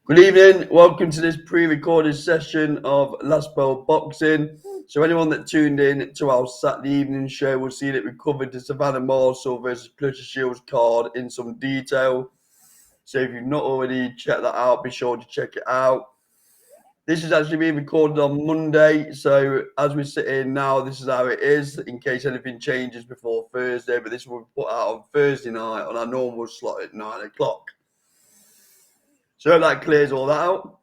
Good evening. Welcome to this pre-recorded session of Last Bell Boxing. So anyone that tuned in to our Saturday evening show will see that we covered the Savannah Marshall versus Clarissa Shields card in some detail. So if you've not already checked that out, be sure to check it out. This is actually being recorded on Monday. So as we sit here now, this is how it is in case anything changes before Thursday. But this will be put out on Thursday night on our normal slot at 9 o'clock. So that clears all that out.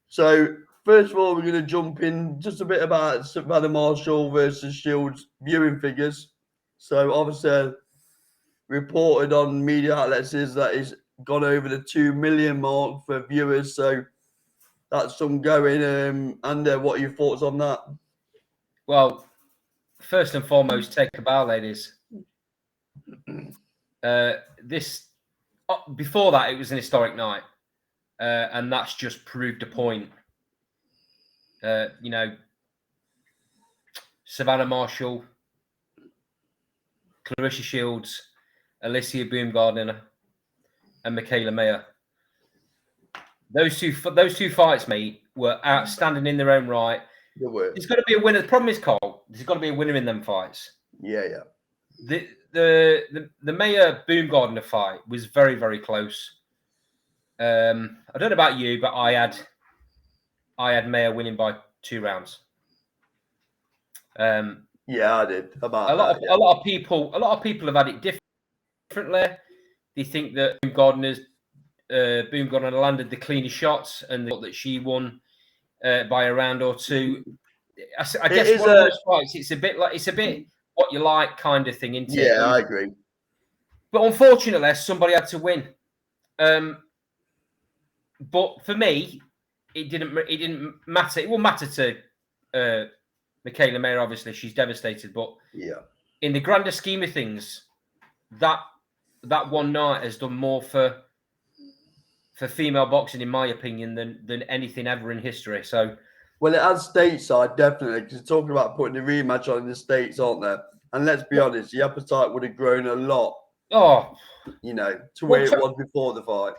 So first of all, we're going to jump in just a bit about Savannah Marshall versus Shields viewing figures. So obviously, reported on media outlets is that it's gone over the 2 million mark for viewers. So that's some going. And what are your thoughts on that? Well, first and foremost, take a bow, ladies. Before that, it was an historic night, and that's just proved a point. Savannah Marshall, Clarissa Shields, Alicia Baumgardner, and Michaela Mayer. Those two fights, mate, were outstanding in their own right. There's got to be a winner. The problem is, Cole, there's got to be a winner in them fights. Yeah. The Mayer Baumgardner fight was very, very close. I don't know about you, but I had Mayer winning by 2 rounds. Yeah, I did. A lot of people have had it differently. They think that Baumgardner landed the cleanest shots and thought that she won by a round or two. I guess one of those fights, it's a bit what you like kind of thing, isn't it? Yeah, I agree. But unfortunately, somebody had to win. But for me, it didn't matter. It won't matter to Michaela Mayer. Obviously, she's devastated. But in the grander scheme of things, that one night has done more for female boxing, in my opinion, than anything ever in history. So, well, it has stateside, definitely, because talking about putting the rematch on in the States, aren't there? And let's be honest, the appetite would have grown a lot. Oh, to where it was before the fight.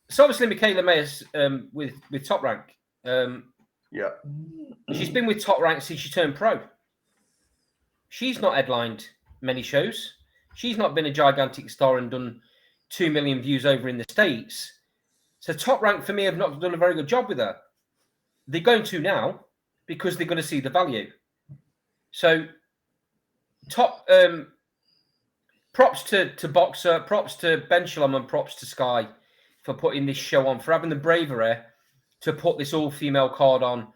So obviously, Michaela Mayer's with Top Rank. Yeah. She's been with Top Rank since she turned pro. She's not headlined many shows. She's not been a gigantic star and done 2 million views over in the States. So Top Rank, for me, have not done a very good job with her. They're going to now because they're going to see the value. So props to Boxer, props to Ben Shalom, and props to Sky for putting this show on, for having the bravery to put this all-female card on.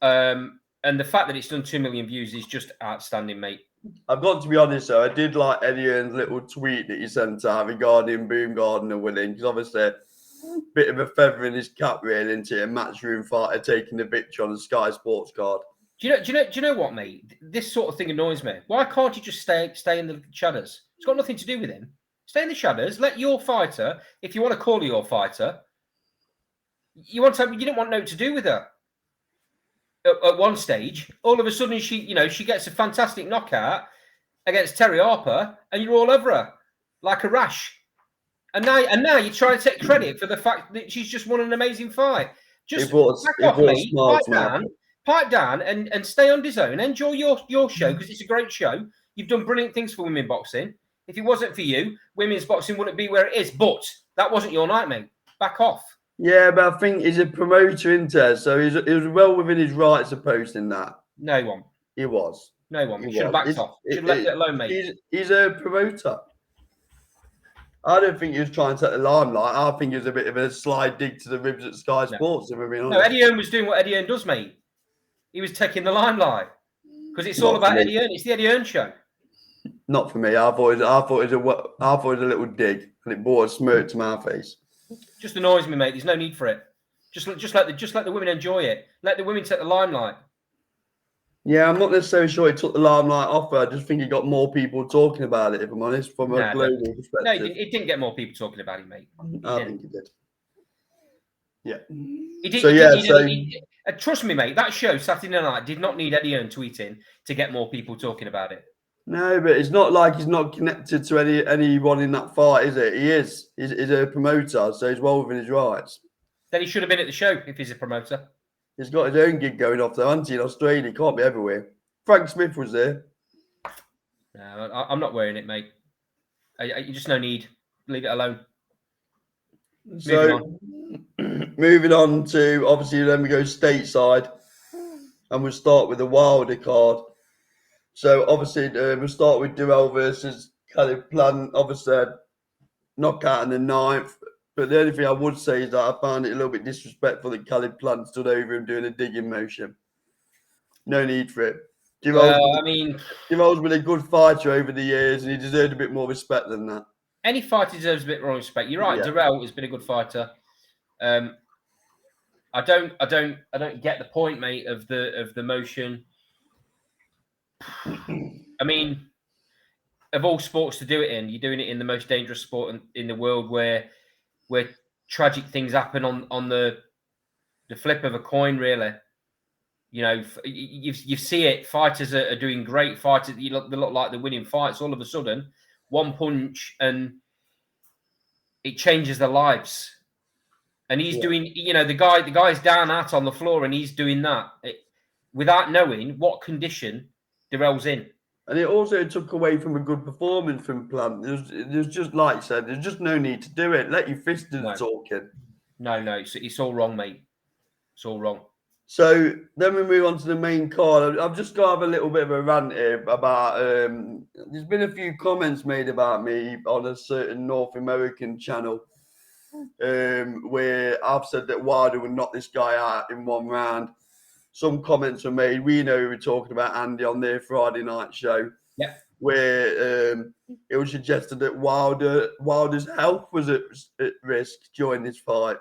And the fact that it's done 2 million views is just outstanding, mate. I've got to be honest, though. I did like Eddie Hearn's little tweet that he sent out regarding Baumgardner winning, because obviously a bit of a feather in his cap, really, into a matchroom fighter taking the victory on the Sky Sports card. Do you know what, mate? This sort of thing annoys me. Why can't you just stay in the shadows? It's got nothing to do with him. Stay in the shadows. Let your fighter, if you want to call her your fighter, you didn't want nothing to do with her. At one stage, all of a sudden she gets a fantastic knockout against Terry Harper, and you're all over her like a rash. And now you're trying to take credit for the fact that she's just won an amazing fight. Just pipe down and stay on DAZN. Enjoy your show, because it's a great show. You've done brilliant things for women boxing. If it wasn't for you, women's boxing wouldn't be where it is. But that wasn't your night, mate. Back off. Yeah, but I think he's a promoter, isn't he? So he was well within his rights of posting that. No, he won't. He was. No one. He should have backed off. Should have left it alone, mate. He's a promoter. I don't think he was trying to take the limelight. I think it was a bit of a slide dig to the ribs at Sky Sports, if I'm being honest. No, Eddie Hearn was doing what Eddie Hearn does, mate. He was taking the limelight. Because it's all about Eddie Hearn. It's the Eddie Hearn show. Not for me. I thought it was a little dig, and it brought a smirk to my face. Just annoys me, mate. There's no need for it. Just let the women enjoy it. Let the women take the limelight. Yeah, I'm not necessarily sure he took the limelight off her. I just think he got more people talking about it, if I'm honest, from a global perspective. No, it didn't get more people talking about it, mate. I think he did. Yeah. He did. Trust me, mate, that show, Saturday Night, did not need Eddie Hearn tweeting to get more people talking about it. No, but it's not like he's not connected to anyone in that fight, is it? He is. He's a promoter, so he's well within his rights. Then he should have been at the show if he's a promoter. He's got his own gig going off though, hasn't he? In Australia, he can't be everywhere. Frank Smith was there. No, I'm not wearing it, mate. You just no need. Leave it alone. So, moving on to obviously then we go stateside, and we'll start with the Wilder card. So obviously we'll start with Durrell versus Caleb Plant. Obviously knockout in the 9th. But the only thing I would say is that I found it a little bit disrespectful that Caleb Plant stood over him doing a digging motion. No need for it. Durrell's been a good fighter over the years, and he deserved a bit more respect than that. Any fighter deserves a bit more respect. You're right. Yeah. Durrell has been a good fighter. I don't get the point, mate, of the motion. I mean, of all sports to do it in, you're doing it in the most dangerous sport in the world, where tragic things happen on the flip of a coin. Really, you know, you see it. Fighters are doing great. Fighters, they look like they're winning fights. All of a sudden, one punch and it changes their lives. And he's doing, you know, the guy's down on the floor, and he's doing that without knowing what condition Durrell's in. And it also took away from a good performance from Plant. There's just, like you said, there's just no need to do it. Let your fist do the talking. No, it's all wrong, mate. It's all wrong. So then we move on to the main card. I've just got to have a little bit of a rant here about. There's been a few comments made about me on a certain North American channel, where I've said that Wilder would knock this guy out in one round. Some comments were made. We know we were talking about Andy on their Friday night show, where it was suggested that Wilder's health was at risk during this fight.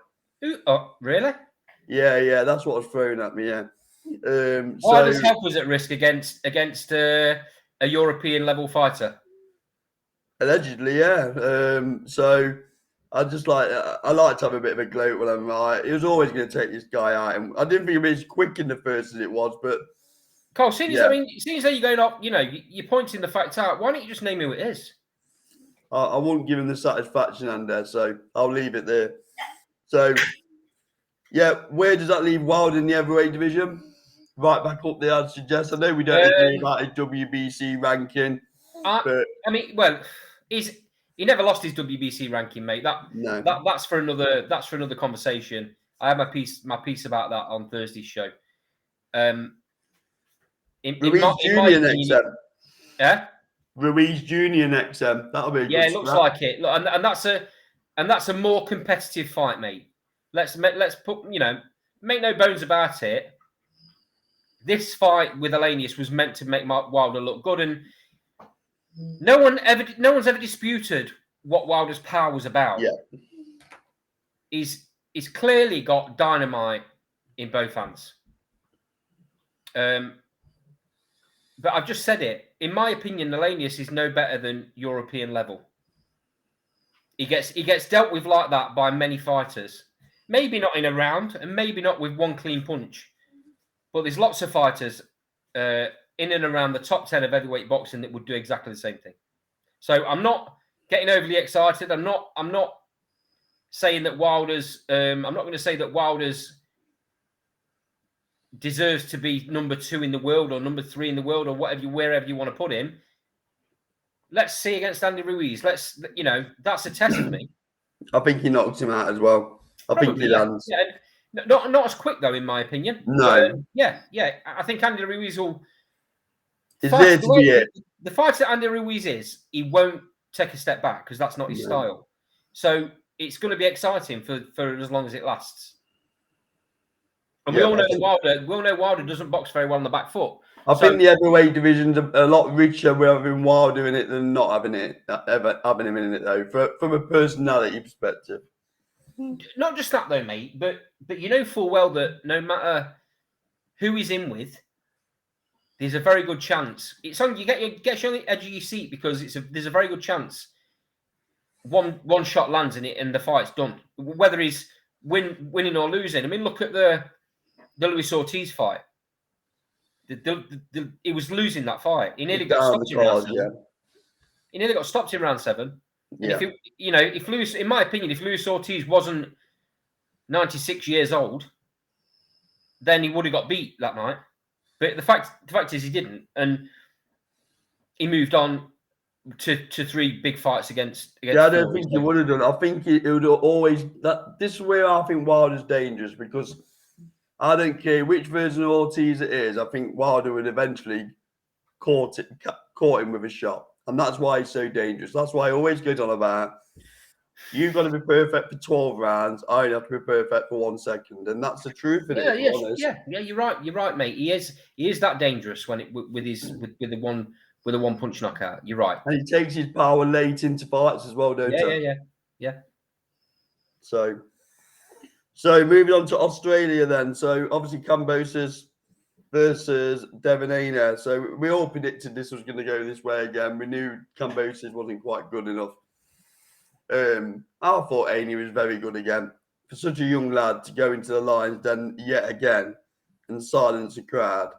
Oh, really? Yeah, that's what was thrown at me. Yeah. Wilder's health was at risk against a European level fighter. Allegedly, yeah. So I like to have a bit of a gloat when I'm right. He was always going to take this guy out, and I didn't think it was as quick in the first as it was. But Carl, seeing as though you're going up, you know, you're pointing the fact out. Why don't you just name who it is? I won't give him the satisfaction, Andy. So I'll leave it there. So. Yeah, where does that leave Wilder in the heavyweight division? Right back up there, I'd suggest. I know we don't agree about his WBC ranking. He never lost his WBC ranking, mate. That's for another conversation. I have my piece about that on Thursday's show. Ruiz Jr. next time. Yeah? Ruiz Jr. next time. That'll be a good it looks like it. Look, and that's a more competitive fight, mate. Let's put, you know, make no bones about it. This fight with Elanius was meant to make Mark Wilder look good, and no one's ever disputed what Wilder's power was about. Yeah, he's clearly got dynamite in both hands. But I've just said it. In my opinion, Elanius is no better than European level. He gets dealt with like that by many fighters. Maybe not in a round, and maybe not with one clean punch. But there's lots of fighters in and around the top 10 of heavyweight boxing that would do exactly the same thing. So I'm not getting overly excited. I'm not saying that Wilder's. I'm not going to say that Wilder's deserves to be number 2 in the world or number 3 in the world or wherever you want to put him. Let's see against Andy Ruiz. That's a test for me. I think he knocked him out as well. I think he lands. Yeah. Not as quick though, in my opinion. No. Yeah. I think Andy Ruiz will. Is there to be it? The fight that Andy Ruiz is, he won't take a step back because that's not his style. So it's going to be exciting for as long as it lasts. And we all know Wilder doesn't box very well on the back foot. I think the heavyweight division's a lot richer with having Wilder in it than not having him in it though, from a personality perspective. Not just that though, mate, but you know full well that no matter who he's in with, there's a very good chance. It's on you get you on the edge of your seat because there's a very good chance one shot lands in it and the fight's done. Whether he's winning or losing. I mean, look at the Luis Ortiz fight. He was losing that fight. He nearly got stopped in round 7. He nearly got stopped in round 7. Yeah. If Luis, in my opinion, if Luis Ortiz wasn't 96 years old, then he would have got beat that night. But the fact is he didn't, and he moved on to 3 big fights against Yeah, I don't Fury. think he would have done. I think it would have always. This is where I think Wilder's dangerous, because I don't care which version of Ortiz it is. I think Wilder would eventually caught him with a shot, and that's why he's so dangerous. That's why he always goes on about, you've got to be perfect for 12 rounds. I only have to be perfect for 1 second, and that's the truth of it. Yeah. You're right, mate. He is that dangerous when with the one punch knockout. You're right, and he takes his power late into fights as well, don't he? Yeah. So moving on to Australia then. So obviously Kambosos versus Devin Haney. So we all predicted this was going to go this way again. We knew Kambosos wasn't quite good enough. I thought Haney was very good again. For such a young lad to go into the lines then yet again and silence the crowd.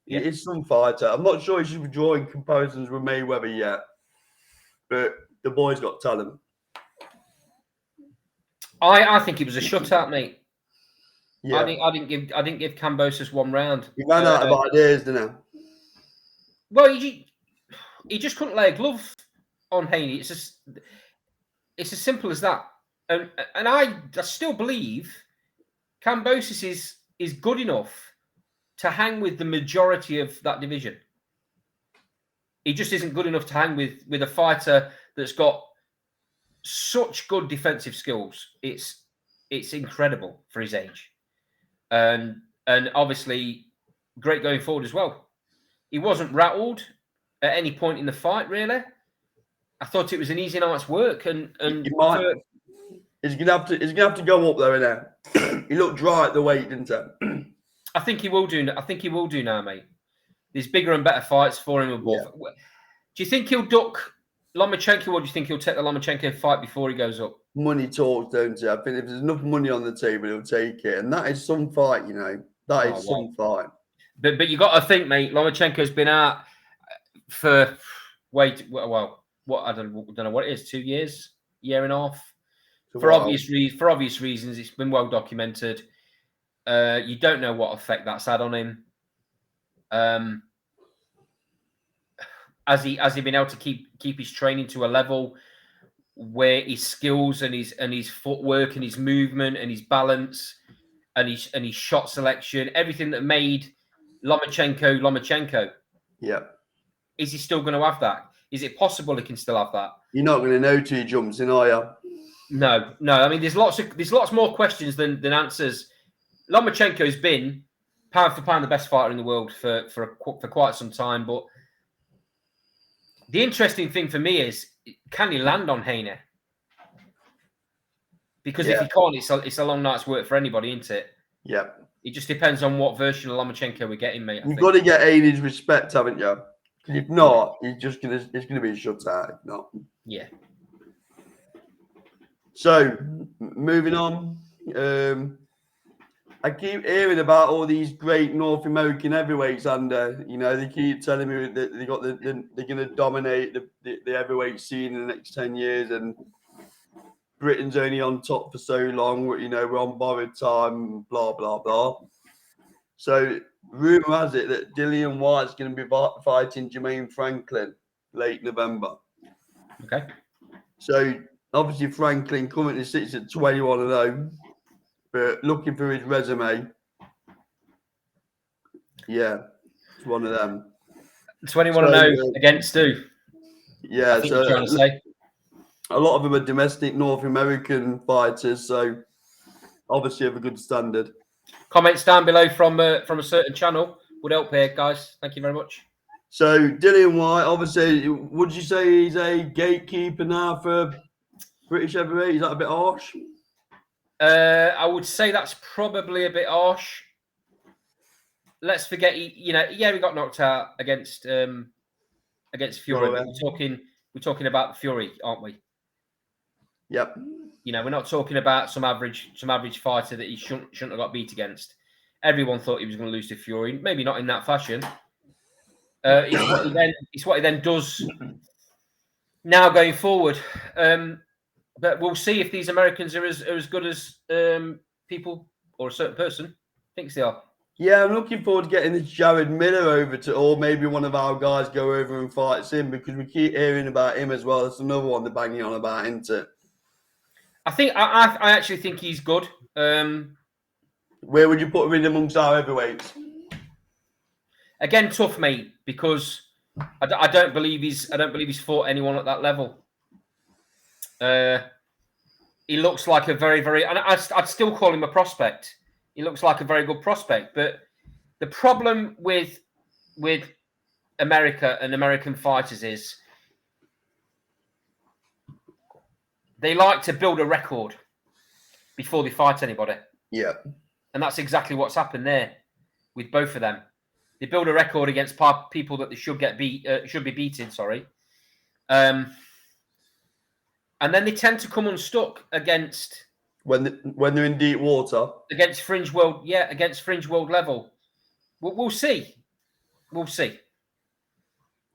Yeah. He's some fighter. I'm not sure he should be drawing comparisons with Mayweather yet, but the boy's got talent. I think it was a shutout, mate. Yeah. I didn't give Kambosos 1 round. He ran out of ideas, didn't he? Well, he just couldn't lay a glove on Haney. It's as simple as that. And I still believe Kambosos is good enough to hang with the majority of that division. He just isn't good enough to hang with a fighter that's got such good defensive skills. It's incredible for his age, and obviously great going forward as well. He wasn't rattled at any point in the fight, really. I thought it was an easy night's work, and he's gonna have to go up there, innit? He looked dry at the weight, didn't he? I think he will do. I think he will do now, mate. There's bigger and better fights for him above. Yeah. Do you think he'll duck Lomachenko, or do you think he'll take the Lomachenko fight before he goes up? Money talks, don't you? I think if there's enough money on the table, he'll take it, and that is some fight, you know. That is some fight. But you got to think, mate. Lomachenko's been out for what I don't know what it is, 2 years, year and a half. For obvious reasons, it's been well documented. You don't know what effect that's had on him. Has he been able to keep his training to a level where his skills and his footwork and his movement and his balance and his shot selection, everything that made Lomachenko? Yeah. Is he still going to have that? Is it possible he can still have that? You're not going to know till he jumps in, are you? No. I mean, there's lots more questions than answers. Lomachenko's been pound for pound the best fighter in the world for quite some time, but the interesting thing for me is, can he land on Haney? Because if he can't, it's a long night's work for anybody, isn't it? Yeah. It just depends on what version of Lomachenko we're getting, mate. You've got to get Haney's respect, haven't you? If not, it's gonna be a shutout. If not, yeah. So moving on, I keep hearing about all these great North American heavyweights, and they keep telling me that they're going to dominate the heavyweight scene in the next 10 years, and Britain's only on top for so long. We're on borrowed time, blah blah blah. So rumor has it that Dillian White's going to be fighting Jermaine Franklin late November. Okay. So obviously Franklin currently sits at 21-0. But looking through his resume, yeah, it's one of them. 21-0 against who? Yeah, I think you're trying to say. A lot of them are domestic North American fighters, so obviously have a good standard. Comments down below from a certain channel would help here, guys. Thank you very much. So Dillian White, obviously, would you say he's a gatekeeper now for British heavyweight? Is that a bit harsh? I would say that's probably a bit harsh. Let's forget, he got knocked out against Fury. We're talking about Fury, aren't we? Yep. We're not talking about some average fighter that he shouldn't have got beat against. Everyone thought he was going to lose to Fury, maybe not in that fashion. It's what he then does now going forward. But we'll see if these Americans are as good as people or a certain person thinks they are. Yeah, I'm looking forward to getting this Jared Miller over to, or maybe one of our guys go over and fights him, because we keep hearing about him as well. That's another one they're banging on about, isn't it? I actually think he's good. Where would you put him in amongst our heavyweights? Again, tough, mate, because I don't believe he's fought anyone at that level. He looks like a very, very, and I'd still call him a prospect. He looks like a very good prospect, but the problem with America and American fighters is they like to build a record before they fight anybody. Yeah. And that's exactly what's happened there with both of them. They build a record against people that they should be beaten. Sorry, and then they tend to come unstuck against when they're in deep water against fringe world level. We'll see. We'll see.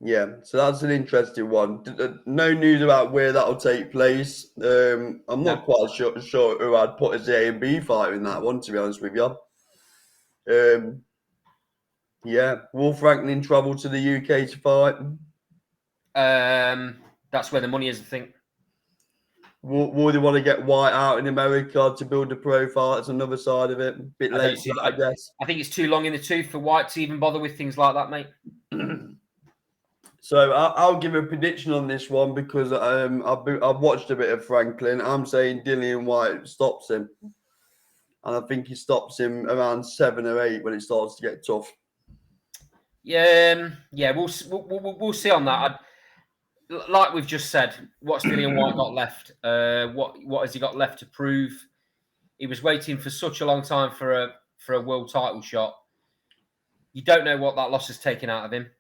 Yeah, so that's an interesting one. No news about where that'll take place. I'm not quite sure who I'd put as the A and B fighter in that one, to be honest with you. Yeah, will Franklin travel to the UK to fight? That's where the money is, I think. Will they want to get White out in America to build a profile? That's another side of it. A bit late, I guess. I think it's too long in the tooth for White to even bother with things like that, mate. So I'll give a prediction on this one, because I've watched a bit of Franklin. I'm saying Dillian White stops him, and I think he stops him around 7 or 8 when it starts to get tough. Yeah, we'll see on that. Like we've just said, what's Dillian White got left? What has he got left to prove? He was waiting for such a long time for a world title shot. You don't know what that loss has taken out of him.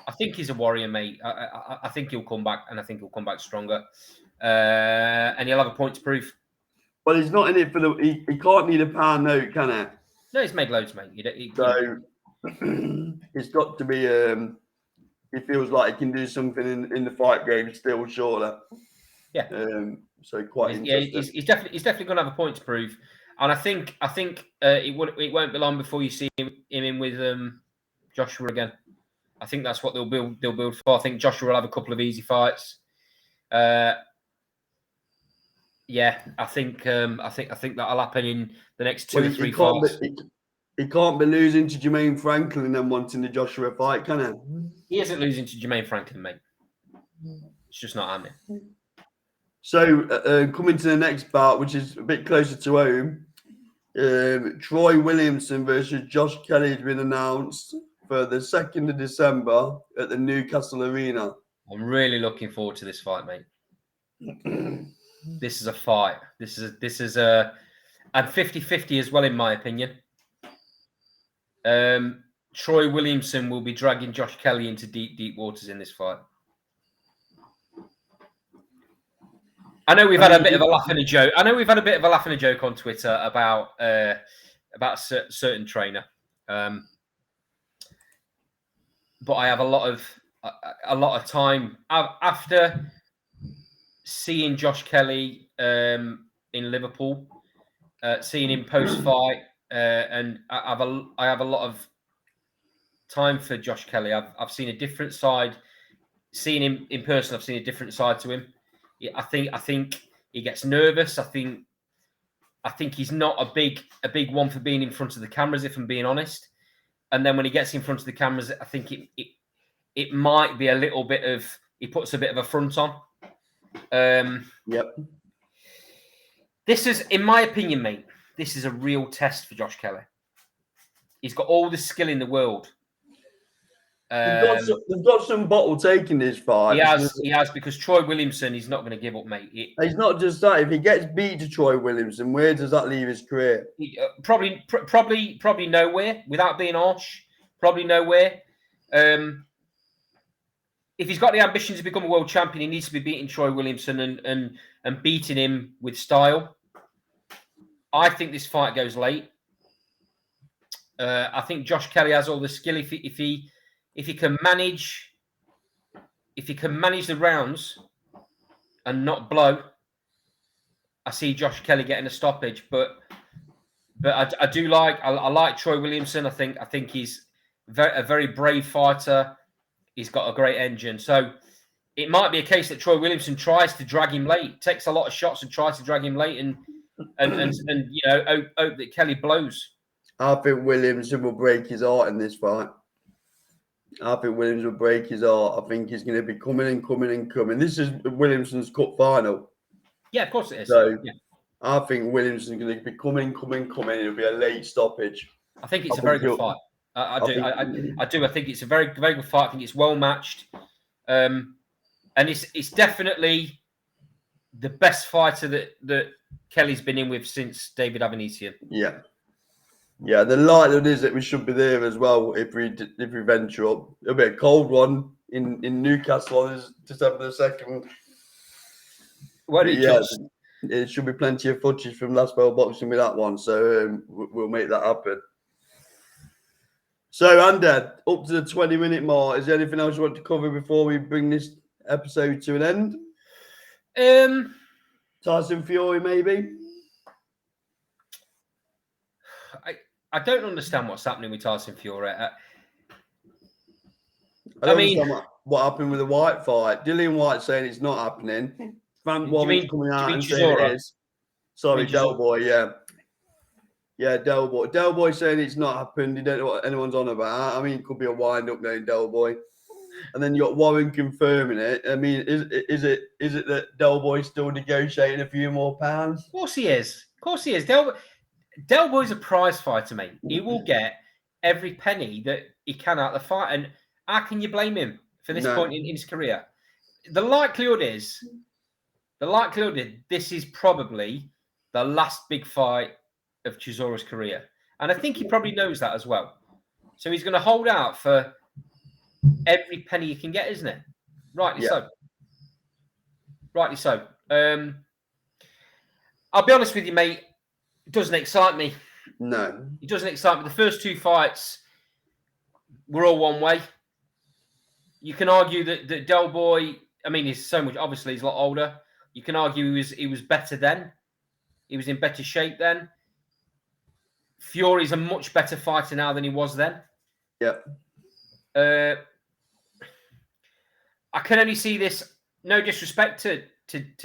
I think he's a warrior, mate. I think he'll come back, and I think he'll come back stronger. And he'll have a point to prove. Well, he's not in it for he can't need a pound note, can he? No, he's made loads, mate. It's got to be. He feels like he can do something in the fight game still, surely. Yeah. So quite interesting. Yeah, he's definitely going to have a point to prove, and I think it won't be long before you see him in with Joshua again. I think that's what they'll build for. I think Joshua will have a couple of easy fights. Yeah, I think that'll happen in the next 2 or 3 fights. He can't be losing to Jermaine Franklin and then wanting the Joshua fight, can he? He isn't losing to Jermaine Franklin, mate. It's just not happening. So coming to the next bout, which is a bit closer to home, Troy Williamson versus Josh Kelly has been announced for the 2nd of December at the Newcastle Arena. I'm really looking forward to this fight, mate. This is a fight. This is a and 50-50 as well, in my opinion. Troy Williamson will be dragging Josh Kelly into deep waters in this fight. I know we've had a bit of a laugh and a joke. On Twitter about a certain trainer, but I have a lot of time after seeing Josh Kelly in Liverpool, seeing him post fight, and I have a lot of time for Josh Kelly. I've seen a different side. Seeing him in person, I've seen a different side to him. I think he gets nervous. I think he's not a big one for being in front of the cameras, if I'm being honest. And then when he gets in front of the cameras, I think it might be a little bit of, he puts a bit of a front on. Yep. This is, in my opinion, mate, this is a real test for Josh Kelly. He's got all the skill in the world. They've got some bottle taking this fight. He has, because Troy Williamson, he's not going to give up, mate. He's not just that. If he gets beat to Troy Williamson, where does that leave his career? Probably nowhere, without being harsh. Probably nowhere. If he's got the ambition to become a world champion, he needs to be beating Troy Williamson and beating him with style. I think this fight goes late. I think Josh Kelly has all the skill. If he can manage the rounds and not blow, I see Josh Kelly getting a stoppage. But But I do like I like Troy Williamson. I think he's a very brave fighter. He's got a great engine. So it might be a case that Troy Williamson tries to drag him late, takes a lot of shots and tries to drag him late, and hope that Kelly blows. I think Williamson will break his heart in this fight. I think Williams will break his heart. I think he's going to be coming. This is Williamson's cup final. Yeah, of course it is. So yeah. I think Williamson's going to be coming. It'll be a late stoppage. I think it's a very good fight. I do. I think it's a very, very good fight. I think it's well matched. And it's definitely the best fighter that Kelly's been in with since David Avanesian. Yeah, the likelihood is that we should be there as well if we venture up. It'll be a cold one in Newcastle on December the 2nd. It should be plenty of footage from Last Bell Boxing with that one, so we'll make that happen. So, Andy, up to the 20-minute mark, is there anything else you want to cover before we bring this episode to an end? Tyson Fury, maybe? I don't understand what's happening with Tyson Fury. I don't understand what happened with the White fight. Dillian White saying it's not happening. Van Warren's coming out and saying it is. Sorry, Del Boy, yeah. Yeah, Del Boy. Del Boy saying it's not happened. You don't know what anyone's on about. I mean, it could be a wind-up knowing Del Boy. And then you got Warren confirming it. I mean, is it that Del Boy's still negotiating a few more pounds? Of course he is. Del Boy's a prize fighter, mate. He will get every penny that he can out of the fight. And how can you blame him for this point in his career? The likelihood is this is probably the last big fight of Chisora's career. And I think he probably knows that as well. So he's going to hold out for every penny he can get, isn't it? Rightly so. I'll be honest with you, mate. It doesn't excite me. No. It doesn't excite me. The first two fights were all one way. You can argue that Del Boy, I mean, he's so much, obviously he's a lot older. You can argue he was better then. He was in better shape then. Fury's a much better fighter now than he was then. Yep. I can only see this, no disrespect to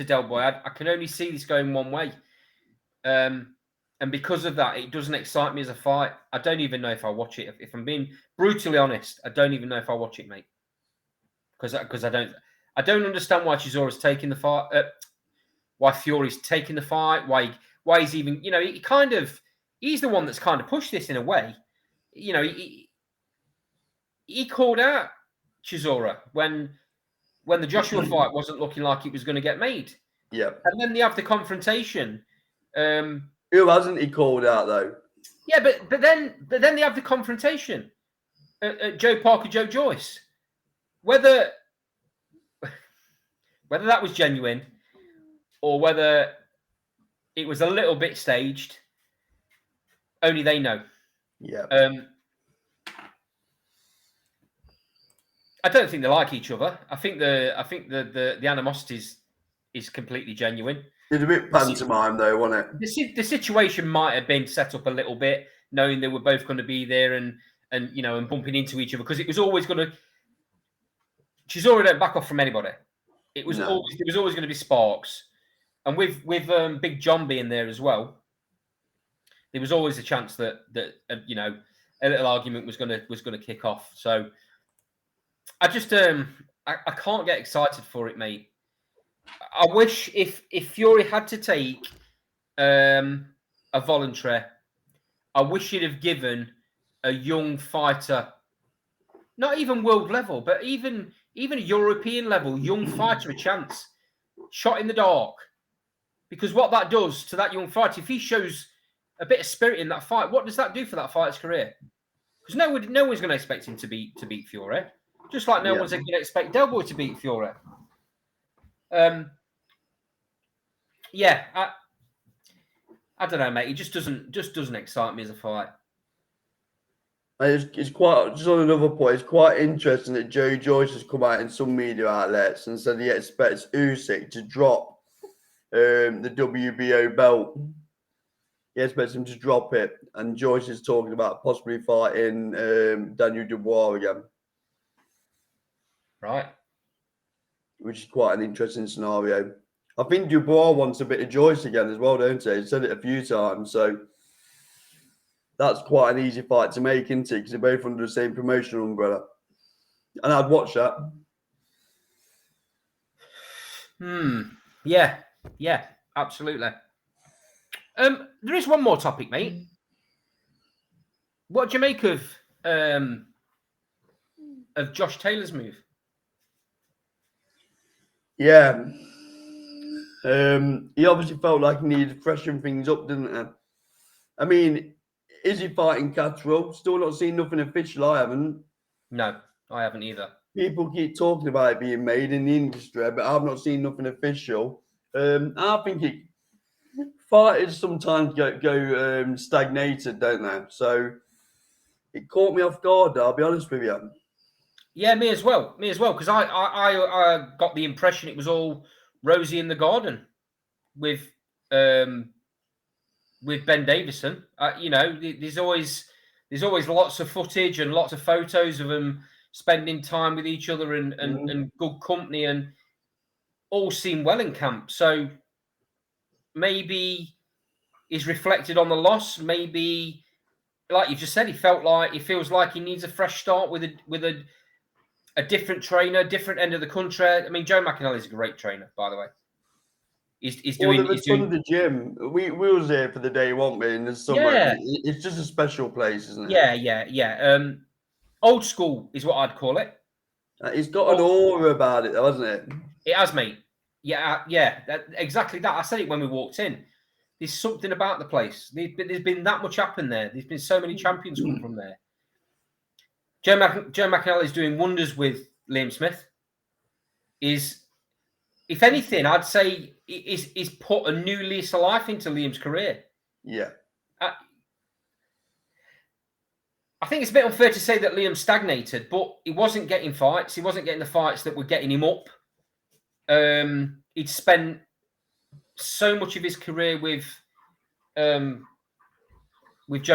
Del Boy, I can only see this going one way. And because of that, it doesn't excite me as a fight. I don't even know if I'll watch it. If I'm being brutally honest, I don't even know if I'll watch it, mate. Because I don't understand why Chisora's taking the fight, why Fury's taking the fight, why he's even, he's the one that's kind of pushed this in a way. He called out Chisora when the Joshua fight wasn't looking like it was going to get made. Yeah. And then they have the confrontation. Who hasn't he called out though? Yeah, but then they have the confrontation. Joe Parker, Joe Joyce. Whether that was genuine or whether it was a little bit staged, only they know. Yeah. I don't think they like each other. I think the animosity is completely genuine. It's a bit pantomime though, wasn't it? The situation might have been set up a little bit, knowing they were both going to be there and bumping into each other, because it was always going to. Chisora don't back off from anybody. There was always going to be sparks, and with Big John being there as well, there was always a chance that a little argument was going to kick off. So I just I can't get excited for it, mate. I wish if Fury had to take a voluntary, I wish he'd have given a young fighter, not even world level, but even a European level young fighter a chance, shot in the dark. Because what that does to that young fighter, if he shows a bit of spirit in that fight, what does that do for that fighter's career? Because no one's going to expect him to beat Fury, just like no one's going to expect Del Boy to beat Fury. I don't know, mate. It just doesn't excite me as a fight. It's quite, just on another point, it's quite interesting that Joe Joyce has come out in some media outlets and said he expects Usyk to drop the WBO belt he expects him to drop it. And Joyce is talking about possibly fighting Daniel Dubois again, Right. which is quite an interesting scenario. I think Dubois wants a bit of Joyce again as well, don't he? He said it a few times, so that's quite an easy fight to make, isn't it? Because they're both under the same promotional umbrella. And I'd watch that. Yeah. Yeah. Absolutely. There is one more topic, mate. What do you make of Josh Taylor's move? Yeah. He obviously felt like he needed to freshen things up, didn't he? I mean, is he fighting Catterall? Still not seen nothing official, I haven't. No, I haven't either. People keep talking about it being made in the industry, but I've not seen nothing official. I think fighters sometimes go stagnated, don't they? So it caught me off guard, I'll be honest with you. Yeah, me as well. Because I got the impression it was all rosy in the garden with Ben Davison. There's always lots of footage and lots of photos of them spending time with each other and good company, and all seem well in camp. So maybe he's reflected on the loss. Maybe, like you just said, he feels like he needs a fresh start with a different trainer, different end of the country. I mean, Joe McInally is a great trainer, by the way. He's doing the gym. We was there for the day, weren't we? In the summer. Yeah. It's just a special place, isn't it? Yeah. Old school is what I'd call it. It's got an aura about it, though, hasn't it? It has, mate. Yeah. Exactly that. I said it when we walked in. There's something about the place. There's been that much happen there. There's been so many champions come from there. Joe McInally is doing wonders with Liam Smith. If anything, I'd say is put a new lease of life into Liam's career. Yeah. I think it's a bit unfair to say that Liam stagnated, but he wasn't getting fights. He wasn't getting the fights that were getting him up. He'd spent so much of his career with Joe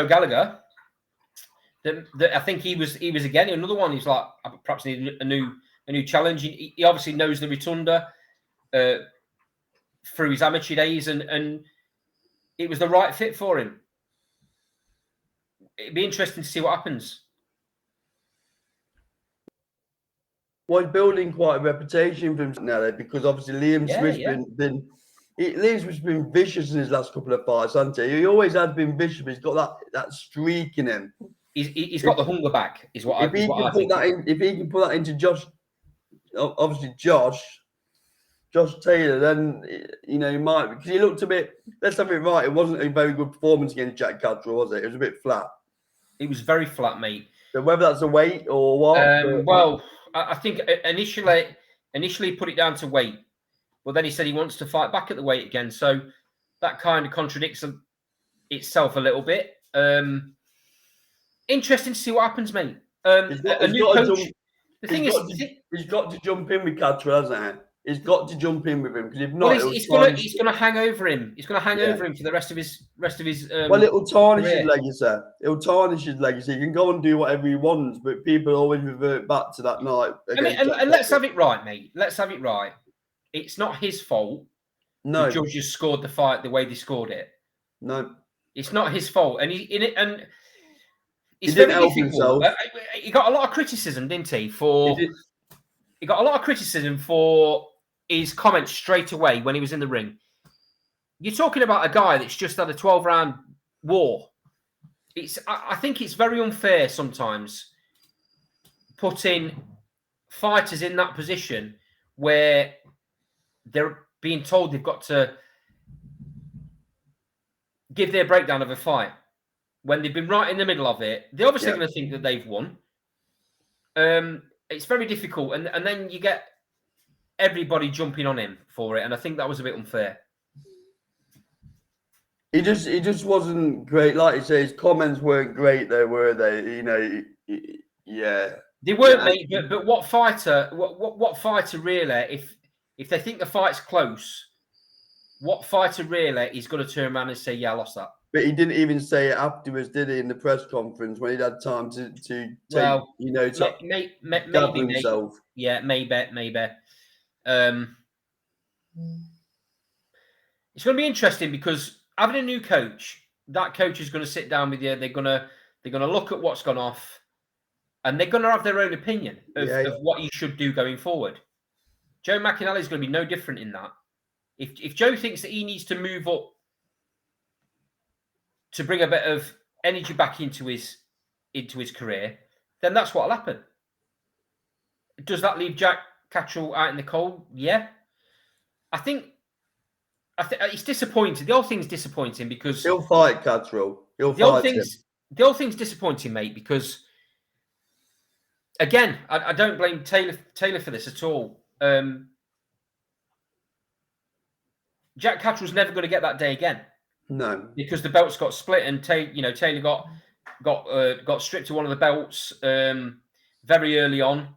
Gallagher that I think he was again another one. He's like, I perhaps need a new challenge. He obviously knows the Rotunda through his amateur days, and it was the right fit for him. It'd be interesting to see what happens. Well, he's building quite a reputation for himself now, because obviously Liam Smith's been vicious in his last couple of fights, hasn't he? He always has been vicious, but he's got that streak in him. He's got the hunger back, is what I think. If he can put that into Josh Taylor, then he might, because he looked a bit. Let's have it right. It wasn't a very good performance against Jack Catterall, was it? It was a bit flat. It was very flat, mate. So whether that's a weight or what? Well, I think initially he put it down to weight, but then he said he wants to fight back at the weight again. So that kind of contradicts itself a little bit. Interesting to see what happens, mate. He's got to jump in with Catterall, hasn't he? He's got to jump in with him, because if not, he's going to hang over him. He's going to hang over him for the rest of his. Well, it'll tarnish his legacy. It'll tarnish his legacy. He can go and do whatever he wants, but people always revert back to that night. And let's have it right, mate. Let's have it right. It's not his fault. No, the judges scored the fight the way they scored it. No, it's not his fault, and it's he didn't help himself. He got a lot of criticism, didn't he? He got a lot of criticism for his comments straight away when he was in the ring. You're talking about a guy that's just had a 12-round war. I think it's very unfair sometimes putting fighters in that position where they're being told they've got to give their breakdown of a fight when they've been right in the middle of it. They're obviously going to think that they've won. It's very difficult, and then you get everybody jumping on him for it, and I think that was a bit unfair. He just wasn't great. Like you say, his comments weren't great there, were they? Yeah. They weren't, mate, but what fighter really, if they think the fight's close, what fighter really is going to turn around and say, yeah, I lost that? But he didn't even say it afterwards, did he? In the press conference when he'd had time to take, Well, to maybe, gather mate. himself. Yeah, maybe. It's going to be interesting because having a new coach, that coach is going to sit down with you. They're going to look at what's gone off, and they're going to have their own opinion of what you should do going forward. Joe McInally is going to be no different in that. If Joe thinks that he needs to move up to bring a bit of energy back into his career, then that's what'll happen. Does that leave Jack Cattrall out in the cold? Yeah. I think it's disappointing. The whole thing's disappointing because He'll fight Cattrall. He'll fight him. The whole thing's disappointing, mate, because again, I don't blame Taylor for this at all. Jack Cattrall's never going to get that day again. No, because the belts got split and Taylor got stripped of one of the belts very early on.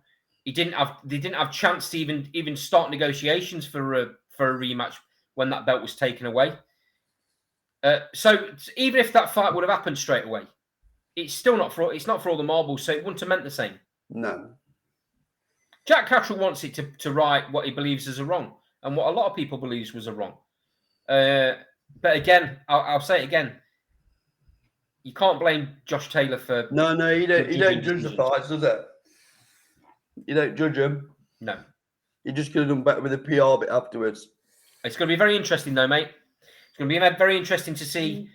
They didn't have chance to even start negotiations for a rematch when that belt was taken away. So even if that fight would have happened straight away, it's not for all the marbles. So it wouldn't have meant the same. No. Jack Cattrall wants it to right what he believes is a wrong and what a lot of people believes was a wrong. But again, I'll say it again. You can't blame Josh Taylor for. No, you don't judge the fights, does it? You don't judge them. No. You just could have done better with the PR bit afterwards. It's going to be very interesting, though, mate. It's going to be very interesting to see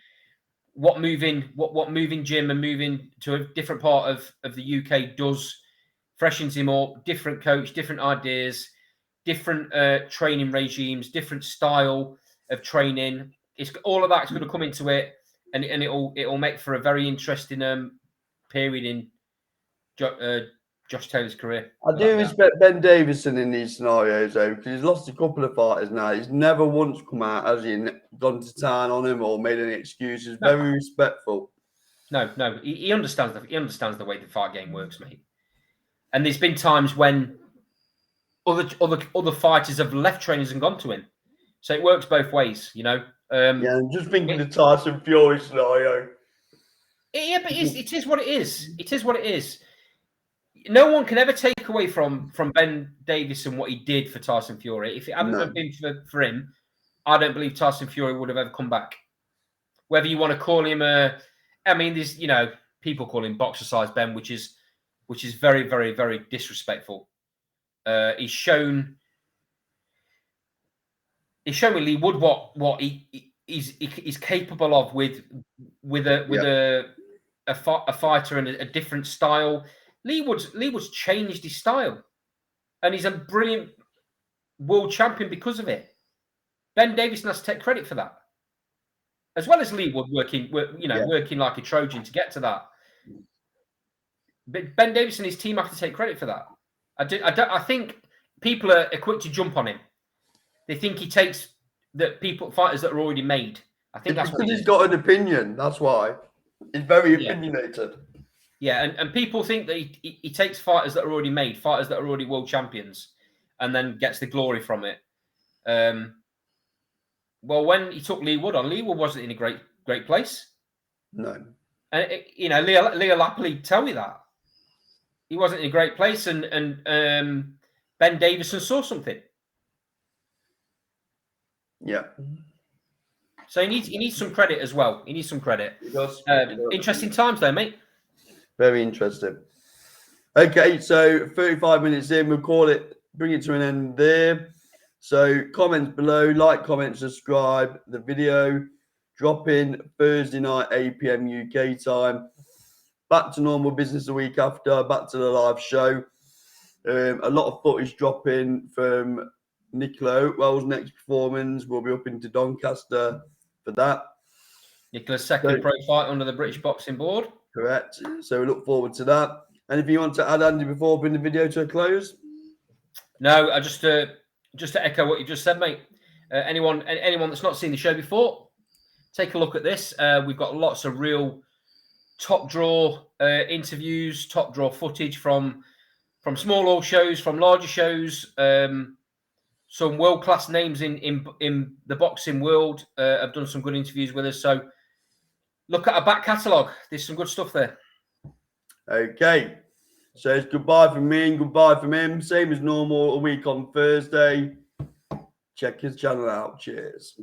what moving Jim and moving to a different part of the UK does. Freshens him up, different coach, different ideas, different training regimes, different style of training. It's all of that's going to come into it, and it'll make for a very interesting period in Josh Taylor's career. I do respect Ben Davison in these scenarios though, because he's lost a couple of fighters now. He's never once come out, has he, and gone to town on him or made any excuses. No. Very respectful. No, he understands the way the fight game works, mate. And there's been times when other fighters have left trainers and gone to him. So it works both ways, you know. And just thinking the Tyson Fury scenario. Yeah, but it is what it is. It is what it is. No one can ever take away from Ben Davison what he did for Tyson Fury. If it hadn't been for him, I don't believe Tyson Fury would have ever come back. Whether you want to call him there's people call him boxer size Ben, which is very, very, very disrespectful. He's shown with Lee Wood what he's capable of with a fighter and a different style. Lee Wood's changed his style, and he's a brilliant world champion because of it. Ben Davison has to take credit for that, as well as Lee Wood working like a Trojan to get to that. But Ben Davison and his team have to take credit for that. I think people are quick to jump on him. They think he takes fighters that are already made. I think that's because he's got an opinion. That's why he's very opinionated. Yeah, and people think that he takes fighters that are already made, fighters that are already world champions, and then gets the glory from it. Well, when he took Lee Wood on, Lee Wood wasn't in a great place. No, and Lee will happily tell you that he wasn't in a great place, and Ben Davison saw something. Yeah. So he needs some credit as well. He needs some credit. Interesting times though, mate. Very interesting. Okay, so 35 minutes in, we'll bring it to an end there. So comments below, like, comment, subscribe. The video dropping Thursday night, 8 PM UK time. Back to normal business the week after, back to the live show. A lot of footage dropping from Nicola Oatwell's next performance. We'll be up into Doncaster for that. Nicola's second pro fight under the British Boxing Board. Correct. So we look forward to that. Anything you want to add, Andy, before we bring the video to a close? No, I just to echo what you just said, mate. Anyone that's not seen the show before, take a look at this. We've got lots of real top draw interviews, top draw footage from small shows, from larger shows. Some world class names in the boxing world have done some good interviews with us. So look at our back catalogue. There's some good stuff there. Okay. So it's goodbye from me and goodbye from him. Same as normal, a week on Thursday. Check his channel out. Cheers.